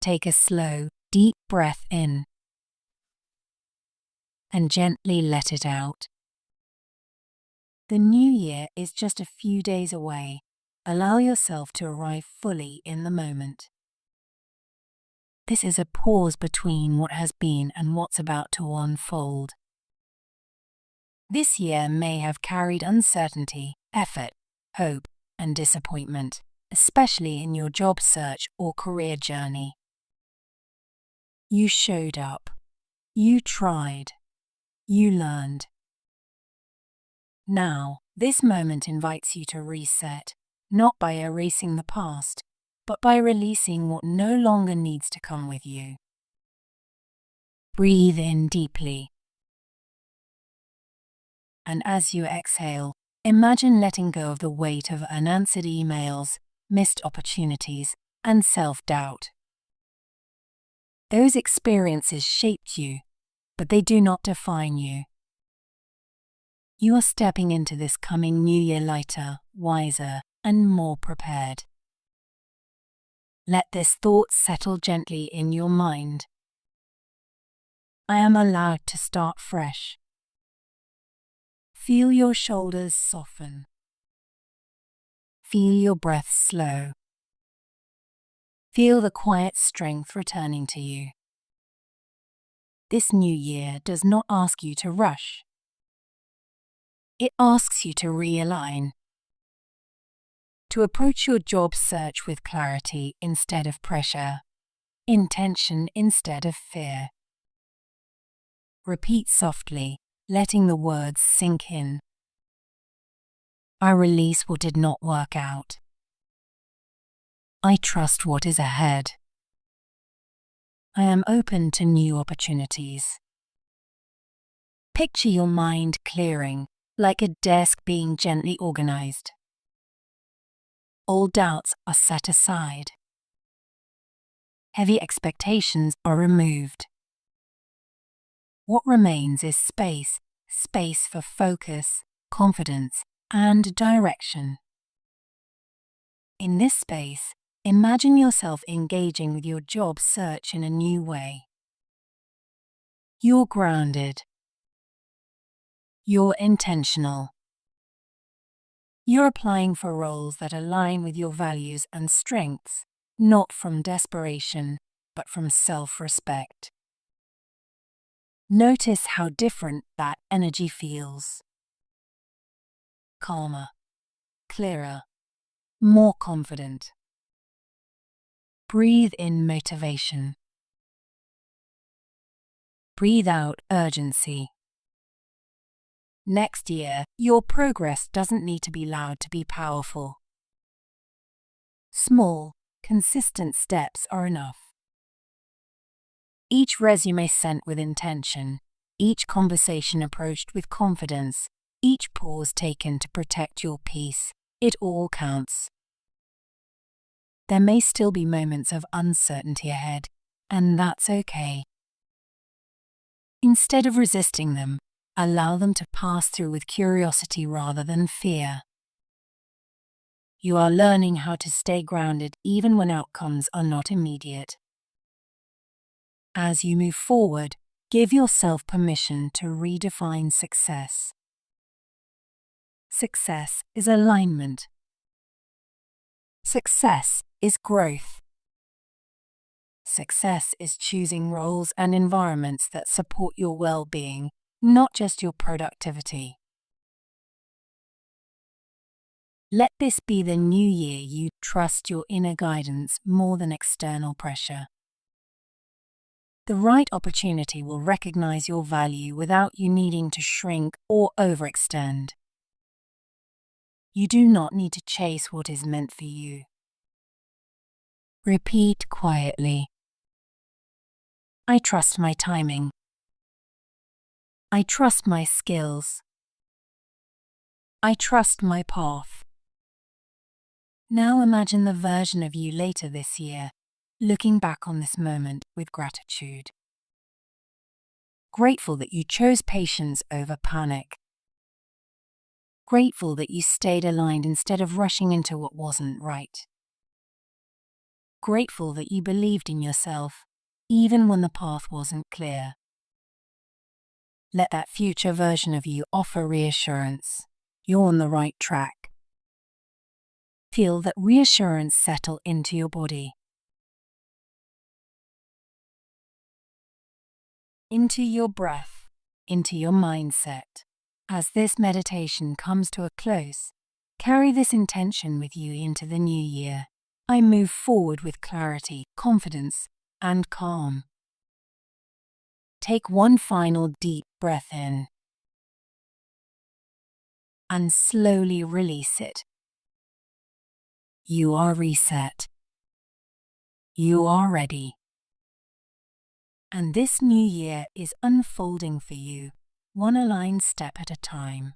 Take a slow, deep breath in and gently let it out. The new year is just a few days away. Allow yourself to arrive fully in the moment. This is a pause between what has been and what's about to unfold. This year may have carried uncertainty, effort, hope, and disappointment, especially in your job search or career journey. You showed up. You tried. You learned. Now, this moment invites you to reset, not by erasing the past, but by releasing what no longer needs to come with you. Breathe in deeply. And as you exhale, imagine letting go of the weight of unanswered emails, missed opportunities, and self-doubt. Those experiences shaped you, but they do not define you. You are stepping into this coming new year lighter, wiser, and more prepared. Let this thought settle gently in your mind. I am allowed to start fresh. Feel your shoulders soften. Feel your breath slow. Feel the quiet strength returning to you. This new year does not ask you to rush. It asks you to realign. To approach your job search with clarity instead of pressure, intention instead of fear. Repeat softly, letting the words sink in. I release what did not work out. I trust what is ahead. I am open to new opportunities. Picture your mind clearing, like a desk being gently organized. All doubts are set aside. Heavy expectations are removed. What remains is space for focus, confidence, and direction. In this space, imagine yourself engaging with your job search in a new way. You're grounded. You're intentional. You're applying for roles that align with your values and strengths, not from desperation, but from self-respect. Notice how different that energy feels. Calmer, clearer, more confident. Breathe in motivation. Breathe out urgency. Next year, your progress doesn't need to be loud to be powerful. Small, consistent steps are enough. Each resume sent with intention, each conversation approached with confidence, each pause taken to protect your peace, it all counts. There may still be moments of uncertainty ahead, and that's okay. Instead of resisting them, allow them to pass through with curiosity rather than fear. You are learning how to stay grounded even when outcomes are not immediate. As you move forward, give yourself permission to redefine success. Success is alignment. Success is growth. Success is choosing roles and environments that support your well-being, not just your productivity. Let this be the new year you trust your inner guidance more than external pressure. The right opportunity will recognize your value without you needing to shrink or overextend. You do not need to chase what is meant for you. Repeat quietly. I trust my timing. I trust my skills. I trust my path. Now imagine the version of you later this year, looking back on this moment with gratitude. Grateful that you chose patience over panic. Grateful that you stayed aligned instead of rushing into what wasn't right. grateful that you believed in yourself, even when the path wasn't clear. Let that future version of you offer reassurance. You're on the right track. Feel that reassurance settle into your body, into your breath, into your mindset. As this meditation comes to a close, carry this intention with you into the new year. I move forward with clarity, confidence, and calm. Take one final deep breath in and slowly release it. You are reset. You are ready. And this new year is unfolding for you, one aligned step at a time.